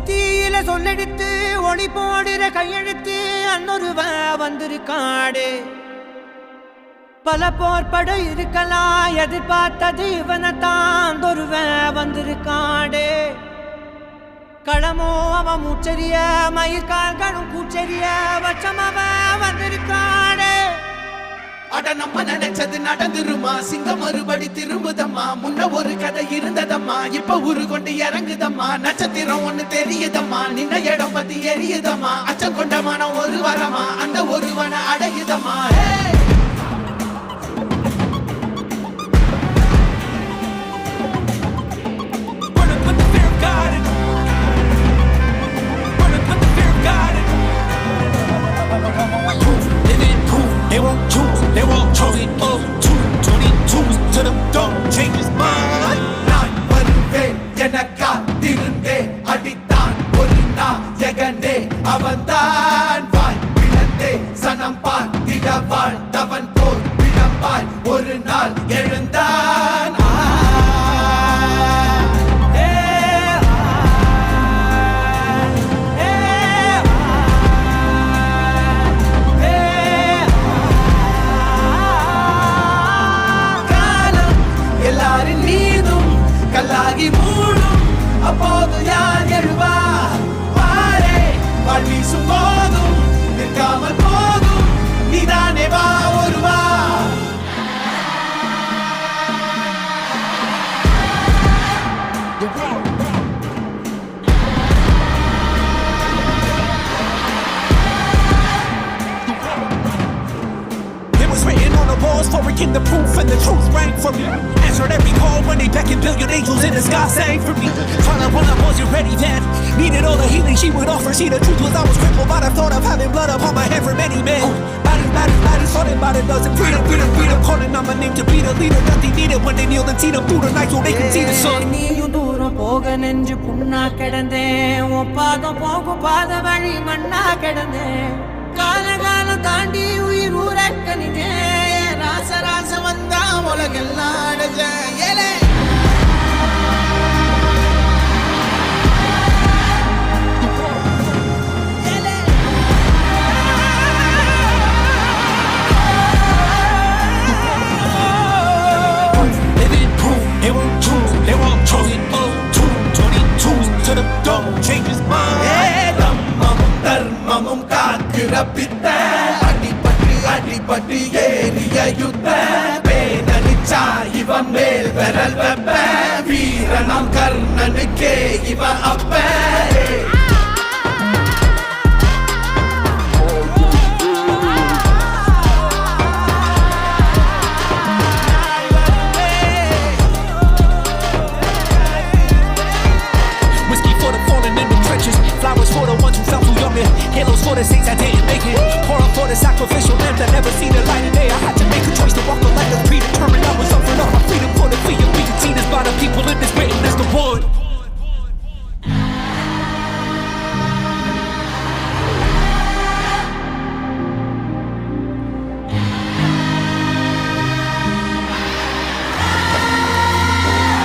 தீயில சொல்லெடுத்து ஒளி போடுற கையெழுத்து அன்னொருவ வந்திருக்காடே பல போர்பட இருக்கலாம் எதிர்பார்த்தது இவனைத்தான் ஒருவ வந்திருக்காடே களமோ அவன் மூச்சரிய மயிர்கால்களும் கூச்சரிய வச்சம் அவன் வந்திருக்காடே அட நம்ம நினைச்சது நடந்துருமா சிங்கம் மறுபடி திரும்புதம்மா முன்ன ஒரு கதை இருந்ததம்மா இப்ப உரு கொண்டு இறங்குதம்மா நட்சத்திரம் ஒண்ணு தெரியுதம்மா நின்ன இடம் பத்தி எரியுதம்மா அச்சம் கொண்ட மனம் ஒரு வரமா அந்த ஒருவனை அடையுதம்மா They won't choose, they won't choose it. 22 to the don't change his mind. நான் வருவேன் எனக்கா திருந்தே அடித்தான் ஒரு நாள் ஜெகனே அவன்தான் வாய் பிளந்தே சனம் பார்த்திட வாழ்ந்தவன் போல் விளம்பாய் ஒரு நாள் எழுந்தான் கல்லாகி மூடும் அப்போது யார் எழுவா பாரே வாழ்வீசும் போதும் நிற்காமல் போதும் நீதானே வா ஒருவா It was written on the walls for again the proof and the truth rang for me. Answered every call when they beckoned billion angels in the sky sang for me. Trying to run up, wasn't ready then. Needed all the healing she would offer. See, the truth was I was crippled by the thought of having blood upon my head for many men. Battles, thought about a dozen. Freedom, calling on my name to be the leader that they needed when they kneeled and see the Buddha night so they could see the sun. நீயும் தூரம் போக நெஞ்சு புண்ணா கிடந்தேன் ஒப்பாதம் போகும் பாத வழி மண்ணா கிடந்தேன் காலகாலம் தாண்டி உயிர் ஊரக்கணிதே ராச வந்தா உலகெல்லாம் அடைஞ்ச ஏலே They won't choose, they won't choose it. 22 to the don't change his mind. தம்மமும் தர்மமும் காக்கிற பித்த அடிபட்டு ஏறிய யுத்த பேனடிச்சா இவன் மேல் விரல் வெப்ப வீரனாம் கர்ணனுக்கே இவன் அப்ப Flowers for the ones who fell too young and halos for the saints that didn't make it. Pour up for the sacrificial lamb that never seen the light of day. I had to make a choice to walk the light that's predetermined. I was offered up my freedom for the fear. We can see this by the people in this way.